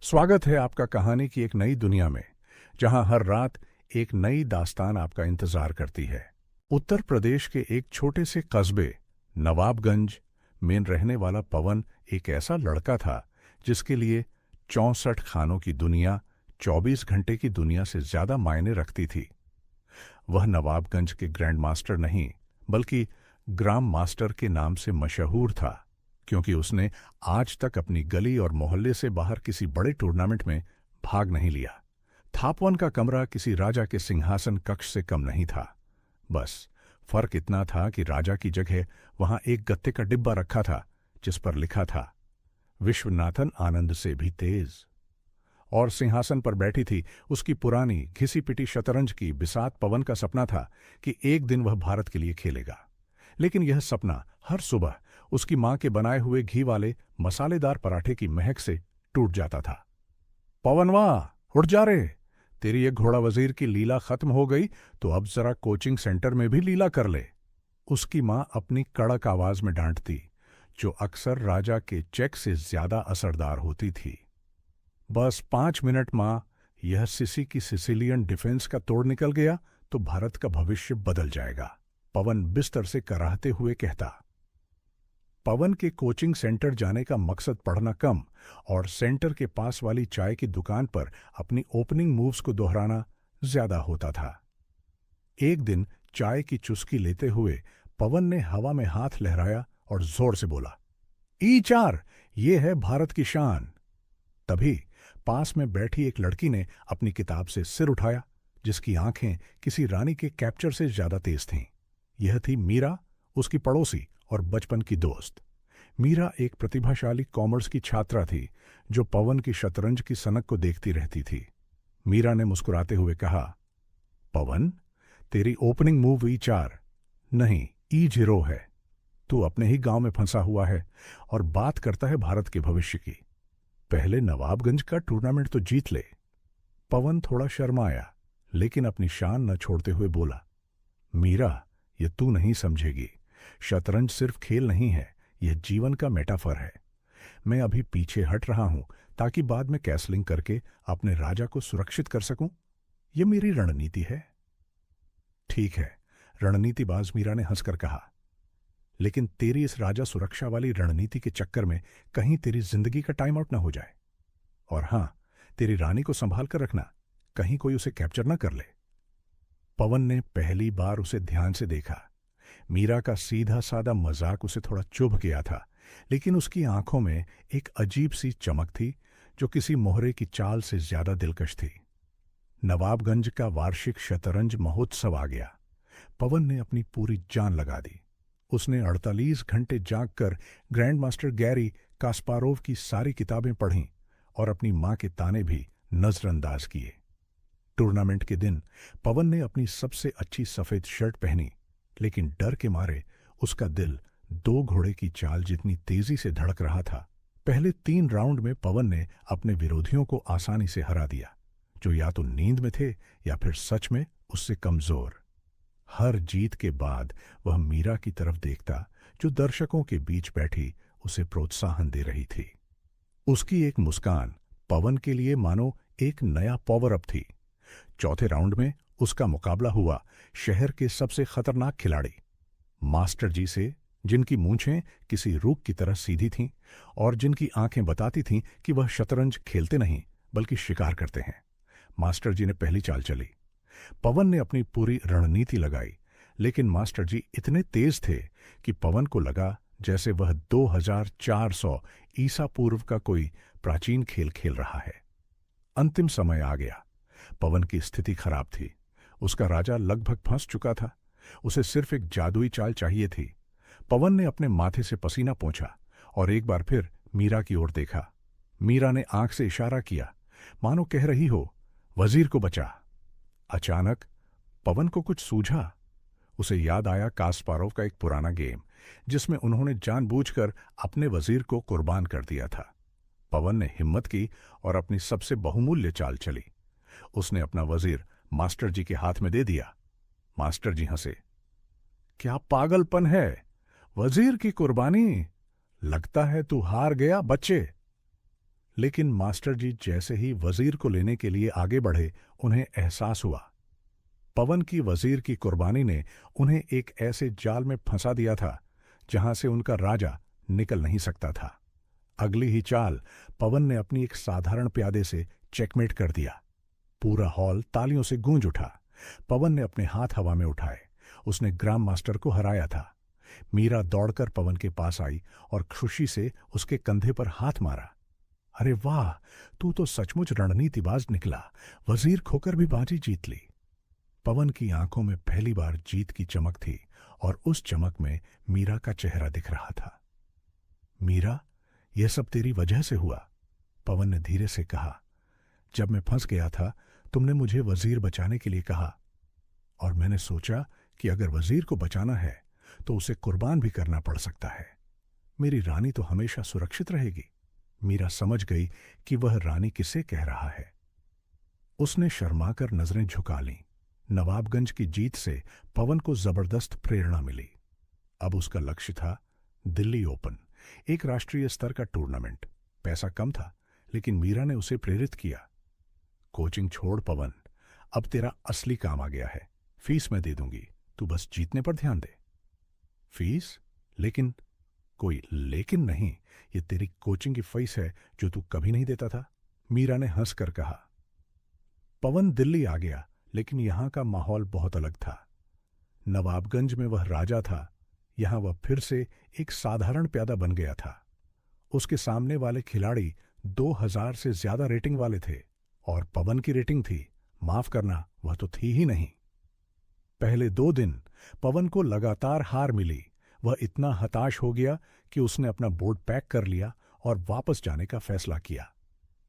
स्वागत है आपका कहानी की एक नई दुनिया में, जहां हर रात एक नई दास्तान आपका इंतजार करती है। उत्तर प्रदेश के एक छोटे से कस्बे नवाबगंज में रहने वाला पवन एक ऐसा लड़का था जिसके लिए 64 खानों की दुनिया 24 घंटे की दुनिया से ज्यादा मायने रखती थी। वह नवाबगंज के ग्रैंड मास्टर नहीं, बल्कि ग्राम मास्टर के नाम से मशहूर था, क्योंकि उसने आज तक अपनी गली और मोहल्ले से बाहर किसी बड़े टूर्नामेंट में भाग नहीं लिया। थापवन का कमरा किसी राजा के सिंहासन कक्ष से कम नहीं था। बस फर्क इतना था कि राजा की जगह वहां एक गत्ते का डिब्बा रखा था जिस पर लिखा था, विश्वनाथन आनंद से भी तेज। और सिंहासन पर बैठी थी उसकी पुरानी घिसी पिटी शतरंज की बिसात पवन का सपना था कि एक दिन वह भारत के लिए खेलेगा। लेकिन यह सपना हर सुबह उसकी मां के बनाए हुए घी वाले मसालेदार पराठे की महक से टूट जाता था। पवनवा, उठ जा रे, तेरी ये घोड़ा वजीर की लीला खत्म हो गई तो अब जरा कोचिंग सेंटर में भी लीला कर ले, उसकी मां अपनी कड़क आवाज में डांटती, जो अक्सर राजा के चेक से ज्यादा असरदार होती थी। बस 5 मिनट मां, यह सिसी की सिसिलियन डिफेंस का तोड़ निकल गया तो भारत का भविष्य बदल जाएगा, पवन बिस्तर से कराहते हुए कहता। पवन के कोचिंग सेंटर जाने का मकसद पढ़ना कम और सेंटर के पास वाली चाय की दुकान पर अपनी ओपनिंग मूव्स को दोहराना ज्यादा होता था। एक दिन चाय की चुस्की लेते हुए पवन ने हवा में हाथ लहराया और जोर से बोला, E4, ये है भारत की शान। तभी पास में बैठी एक लड़की ने अपनी किताब से सिर उठाया, जिसकी आंखें किसी रानी के कैप्चर से ज्यादा तेज थीं। यह थी मीरा, उसकी पड़ोसी और बचपन की दोस्त। मीरा एक प्रतिभाशाली कॉमर्स की छात्रा थी जो पवन की शतरंज की सनक को देखती रहती थी। मीरा ने मुस्कुराते हुए कहा, पवन, तेरी ओपनिंग मूव E4 नहीं, E0 है। तू अपने ही गांव में फंसा हुआ है और बात करता है भारत के भविष्य की। पहले नवाबगंज का टूर्नामेंट तो जीत ले। पवन थोड़ा शर्माया, लेकिन अपनी शान न छोड़ते हुए बोला, मीरा, ये तू नहीं समझेगी। शतरंज सिर्फ खेल नहीं है, यह जीवन का मेटाफर है। मैं अभी पीछे हट रहा हूं ताकि बाद में कैसलिंग करके अपने राजा को सुरक्षित कर सकूं। यह मेरी रणनीति है। ठीक है, रणनीतिबाज, मीरा ने हंसकर कहा, लेकिन तेरी इस राजा सुरक्षा वाली रणनीति के चक्कर में कहीं तेरी जिंदगी का टाइम आउट न हो जाए। और हां, तेरी रानी को संभाल कर रखना, कहीं कोई उसे कैप्चर न कर ले। पवन ने पहली बार उसे ध्यान से देखा। मीरा का सीधा सादा मजाक उसे थोड़ा चुभ गया था, लेकिन उसकी आंखों में एक अजीब सी चमक थी जो किसी मोहरे की चाल से ज्यादा दिलकश थी। नवाबगंज का वार्षिक शतरंज महोत्सव आ गया। पवन ने अपनी पूरी जान लगा दी। उसने 48 घंटे जाग कर ग्रैंड मास्टर गैरी कास्पारोव की सारी किताबें पढ़ीं और अपनी मां के ताने भी नजरअंदाज किए। टूर्नामेंट के दिन पवन ने अपनी सबसे अच्छी सफेद शर्ट पहनी, लेकिन डर के मारे उसका दिल 2 घोड़े की चाल जितनी तेजी से धड़क रहा था। पहले 3 राउंड में पवन ने अपने विरोधियों को आसानी से हरा दिया, जो या तो नींद में थे या फिर सच में उससे कमजोर। हर जीत के बाद वह मीरा की तरफ देखता, जो दर्शकों के बीच बैठी उसे प्रोत्साहन दे रही थी। उसकी एक मुस्कान पवन के लिए मानो एक नया पावर अप थी। चौथे राउंड में उसका मुकाबला हुआ शहर के सबसे खतरनाक खिलाड़ी, मास्टर जी से, जिनकी मूंछें किसी रूख की तरह सीधी थीं और जिनकी आंखें बताती थीं कि वह शतरंज खेलते नहीं बल्कि शिकार करते हैं। मास्टर जी ने पहली चाल चली। पवन ने अपनी पूरी रणनीति लगाई, लेकिन मास्टर जी इतने तेज थे कि पवन को लगा जैसे वह 2400 ईसा पूर्व का कोई प्राचीन खेल खेल रहा है। अंतिम समय आ गया। पवन की स्थिति खराब थी। उसका राजा लगभग फंस चुका था। उसे सिर्फ एक जादुई चाल चाहिए थी। पवन ने अपने माथे से पसीना पोंछा और एक बार फिर मीरा की ओर देखा। मीरा ने आंख से इशारा किया, मानो कह रही हो, वजीर को बचा। अचानक पवन को कुछ सूझा। उसे याद आया कास्पारोव का एक पुराना गेम, जिसमें उन्होंने जानबूझकर अपने वजीर को कुर्बान कर दिया था। पवन ने हिम्मत की और अपनी सबसे बहुमूल्य चाल चली। उसने अपना वजीर मास्टर जी के हाथ में दे दिया। मास्टर जी हंसे, क्या पागलपन है, वजीर की कुर्बानी, लगता है तू हार गया बच्चे। लेकिन मास्टर जी जैसे ही वजीर को लेने के लिए आगे बढ़े, उन्हें एहसास हुआ पवन की वजीर की कुर्बानी ने उन्हें एक ऐसे जाल में फंसा दिया था जहां से उनका राजा निकल नहीं सकता था। अगली ही चाल पवन ने अपनी एक साधारण प्यादे से चेकमेट कर दिया। पूरा हॉल तालियों से गूंज उठा। पवन ने अपने हाथ हवा में उठाए। उसने ग्राम मास्टर को हराया था। मीरा दौड़कर पवन के पास आई और खुशी से उसके कंधे पर हाथ मारा। अरे वाह, तू तो सचमुच रणनीतिबाज निकला। वजीर खोकर भी बाजी जीत ली। पवन की आंखों में पहली बार जीत की चमक थी और उस चमक में मीरा का चेहरा दिख रहा था। मीरा, यह सब तेरी वजह से हुआ, पवन ने धीरे से कहा। जब मैं फंस गया था, तुमने मुझे वजीर बचाने के लिए कहा और मैंने सोचा कि अगर वजीर को बचाना है तो उसे कुर्बान भी करना पड़ सकता है। मेरी रानी तो हमेशा सुरक्षित रहेगी। मीरा समझ गई कि वह रानी किसे कह रहा है। उसने शर्माकर नजरें झुका लीं। नवाबगंज की जीत से पवन को जबरदस्त प्रेरणा मिली। अब उसका लक्ष्य था दिल्ली ओपन, एक राष्ट्रीय स्तर का टूर्नामेंट। पैसा कम था, लेकिन मीरा ने उसे प्रेरित किया। कोचिंग छोड़ पवन, अब तेरा असली काम आ गया है। फीस मैं दे दूंगी, तू बस जीतने पर ध्यान दे। फीस? लेकिन कोई लेकिन नहीं, ये तेरी कोचिंग की फीस है जो तू कभी नहीं देता था, मीरा ने हंसकर कहा। पवन दिल्ली आ गया, लेकिन यहां का माहौल बहुत अलग था। नवाबगंज में वह राजा था, यहां वह फिर से एक साधारण प्यादा बन गया था। उसके सामने वाले खिलाड़ी 2000 से ज्यादा रेटिंग वाले थे और पवन की रेटिंग थी, माफ करना, वह तो थी ही नहीं। पहले 2 दिन पवन को लगातार हार मिली। वह इतना हताश हो गया कि उसने अपना बोर्ड पैक कर लिया और वापस जाने का फैसला किया।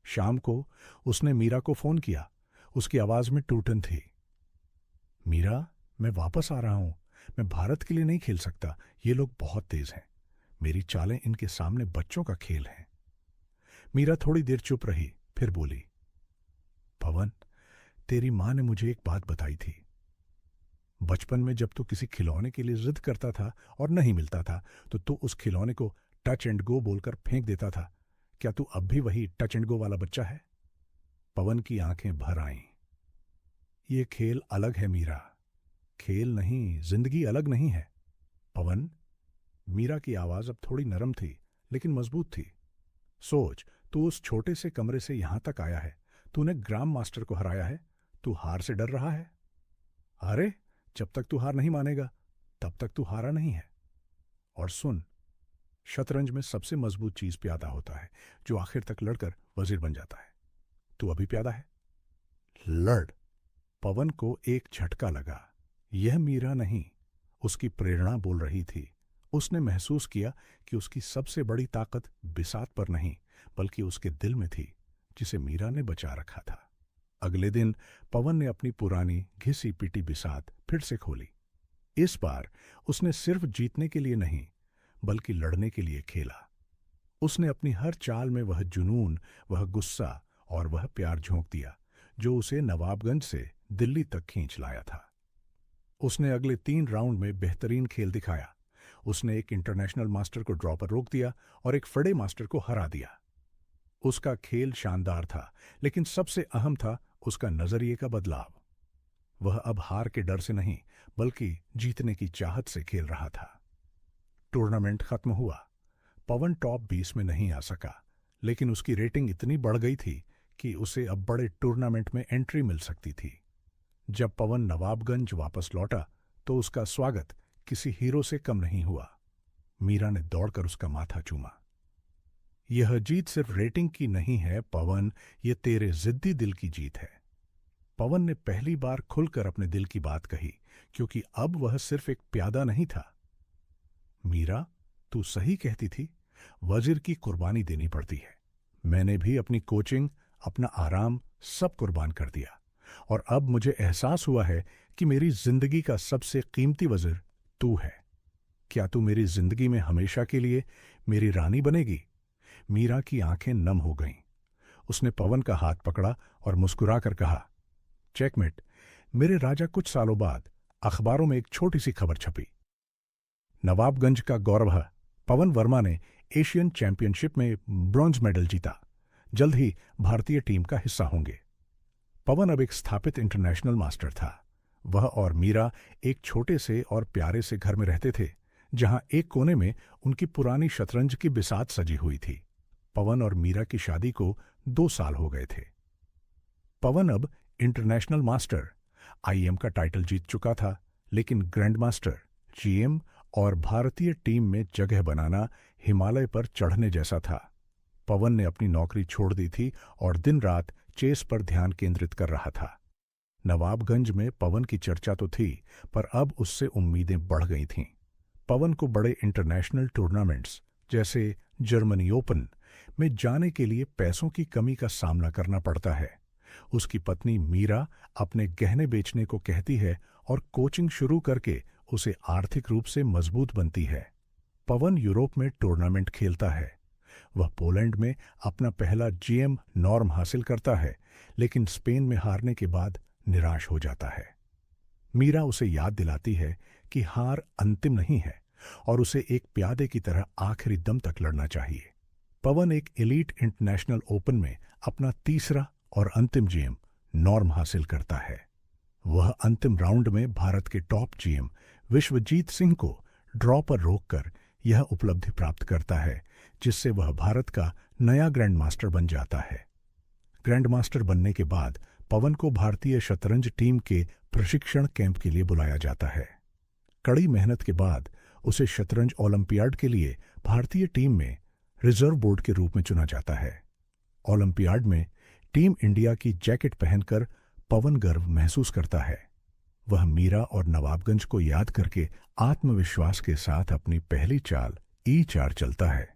शाम को उसने मीरा को फोन किया। उसकी आवाज में टूटन थी। मीरा, मैं वापस आ रहा हूं। मैं भारत के लिए नहीं खेल सकता। ये लोग बहुत तेज हैं। मेरी चालें इनके सामने बच्चों का खेल है। मीरा थोड़ी देर चुप रही, फिर बोली, पवन, तेरी मां ने मुझे एक बात बताई थी। बचपन में जब तू किसी खिलौने के लिए जिद करता था और नहीं मिलता था तो तू उस खिलौने को टच एंड गो बोलकर फेंक देता था। क्या तू अब भी वही टच एंड गो वाला बच्चा है? पवन की आंखें भर आईं। ये खेल अलग है मीरा। खेल नहीं, जिंदगी अलग नहीं है। पवन, मीरा की आवाज अब थोड़ी नरम थी लेकिन मजबूत थी। सोच, तू उस छोटे से कमरे से यहां तक आया है। तूने ग्राम मास्टर को हराया है। तू हार से डर रहा है? अरे, जब तक तू हार नहीं मानेगा तब तक तू हारा नहीं है। और सुन, शतरंज में सबसे मजबूत चीज प्यादा होता है, जो आखिर तक लड़कर वजीर बन जाता है। तू अभी प्यादा है, लड़। पवन को एक झटका लगा। यह मीरा नहीं, उसकी प्रेरणा बोल रही थी। उसने महसूस किया कि उसकी सबसे बड़ी ताकत बिसात पर नहीं बल्कि उसके दिल में थी, जिसे मीरा ने बचा रखा था। अगले दिन पवन ने अपनी पुरानी घिसी पिटी बिसात फिर से खोली। इस बार उसने सिर्फ जीतने के लिए नहीं बल्कि लड़ने के लिए खेला। उसने अपनी हर चाल में वह जुनून, वह गुस्सा और वह प्यार झोंक दिया जो उसे नवाबगंज से दिल्ली तक खींच लाया था। उसने अगले 3 राउंड में बेहतरीन खेल दिखाया। उसने एक इंटरनेशनल मास्टर को ड्रॉ पर रोक दिया और एक फड़े मास्टर को हरा दिया। उसका खेल शानदार था, लेकिन सबसे अहम था उसका नजरिए का बदलाव। वह अब हार के डर से नहीं बल्कि जीतने की चाहत से खेल रहा था। टूर्नामेंट खत्म हुआ। पवन टॉप 20 में नहीं आ सका, लेकिन उसकी रेटिंग इतनी बढ़ गई थी कि उसे अब बड़े टूर्नामेंट में एंट्री मिल सकती थी। जब पवन नवाबगंज वापस लौटा तो उसका स्वागत किसी हीरो से कम नहीं हुआ। मीरा ने दौड़कर उसका माथा चूमा। यह जीत सिर्फ रेटिंग की नहीं है पवन, ये तेरे जिद्दी दिल की जीत है। पवन ने पहली बार खुलकर अपने दिल की बात कही, क्योंकि अब वह सिर्फ एक प्यादा नहीं था। मीरा, तू सही कहती थी, वजीर की कुर्बानी देनी पड़ती है। मैंने भी अपनी कोचिंग, अपना आराम सब कुर्बान कर दिया और अब मुझे एहसास हुआ है कि मेरी जिंदगी का सबसे कीमती वजीर तू है। क्या तू मेरी जिंदगी में हमेशा के लिए मेरी रानी बनेगी? मीरा की आंखें नम हो गईं। उसने पवन का हाथ पकड़ा और मुस्कुराकर कहा, चेकमेट। मेरे राजा कुछ सालों बाद अखबारों में एक छोटी सी खबर छपी। नवाबगंज का गौरव पवन वर्मा ने एशियन चैंपियनशिप में ब्रॉन्ज मेडल जीता। जल्द ही भारतीय टीम का हिस्सा होंगे। पवन अब एक स्थापित इंटरनेशनल मास्टर था। वह और मीरा एक छोटे से और प्यारे से घर में रहते थे, जहां एक कोने में उनकी पुरानी शतरंज की बिसात सजी हुई थी। पवन और मीरा की शादी को 2 साल हो गए थे। पवन अब इंटरनेशनल मास्टर आईएम का टाइटल जीत चुका था, लेकिन ग्रैंड मास्टर जीएम और भारतीय टीम में जगह बनाना हिमालय पर चढ़ने जैसा था। पवन ने अपनी नौकरी छोड़ दी थी और दिन रात चेस पर ध्यान केंद्रित कर रहा था। नवाबगंज में पवन की चर्चा तो थी, पर अब उससे उम्मीदें बढ़ गई थीं। पवन को बड़े इंटरनेशनल टूर्नामेंट्स जैसे जर्मनी ओपन में जाने के लिए पैसों की कमी का सामना करना पड़ता है। उसकी पत्नी मीरा अपने गहने बेचने को कहती है और कोचिंग शुरू करके उसे आर्थिक रूप से मजबूत बनती है। पवन यूरोप में टूर्नामेंट खेलता है। वह पोलैंड में अपना पहला जीएम नॉर्म हासिल करता है, लेकिन स्पेन में हारने के बाद निराश हो जाता है। मीरा उसे याद दिलाती है कि हार अंतिम नहीं है और उसे एक प्यादे की तरह आखिरी दम तक लड़ना चाहिए। पवन एक एलीट इंटरनेशनल ओपन में अपना तीसरा और अंतिम जीएम नॉर्म हासिल करता है। वह अंतिम राउंड में भारत के टॉप जीएम विश्वजीत सिंह को ड्रॉ पर रोककर यह उपलब्धि प्राप्त करता है, जिससे वह भारत का नया ग्रैंड मास्टर बन जाता है। ग्रैंड मास्टर बनने के बाद पवन को भारतीय शतरंज टीम के प्रशिक्षण कैंप के लिए बुलाया जाता है। कड़ी मेहनत के बाद उसे शतरंज ओलंपियाड के लिए भारतीय टीम में रिजर्व बोर्ड के रूप में चुना जाता है। ओलंपियाड में टीम इंडिया की जैकेट पहनकर पवन गर्व महसूस करता है। वह मीरा और नवाबगंज को याद करके आत्मविश्वास के साथ अपनी पहली चाल E4 चलता है,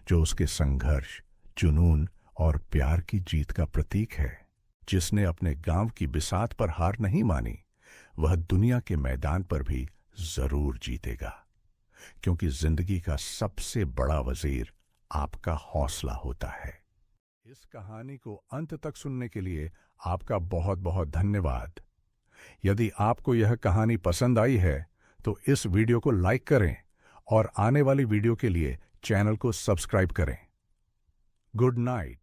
जो उसके संघर्ष, जुनून और प्यार की जीत का प्रतीक है। जिसने अपने गांव की बिसात पर हार नहीं मानी, वह दुनिया के मैदान पर भी जरूर जीतेगा, क्योंकि जिंदगी का सबसे बड़ा वजीर आपका हौसला होता है। इस कहानी को अंत तक सुनने के लिए आपका बहुत बहुत धन्यवाद। यदि आपको यह कहानी पसंद आई है तो इस वीडियो को लाइक करें और आने वाली वीडियो के लिए चैनल को सब्सक्राइब करें। Good night.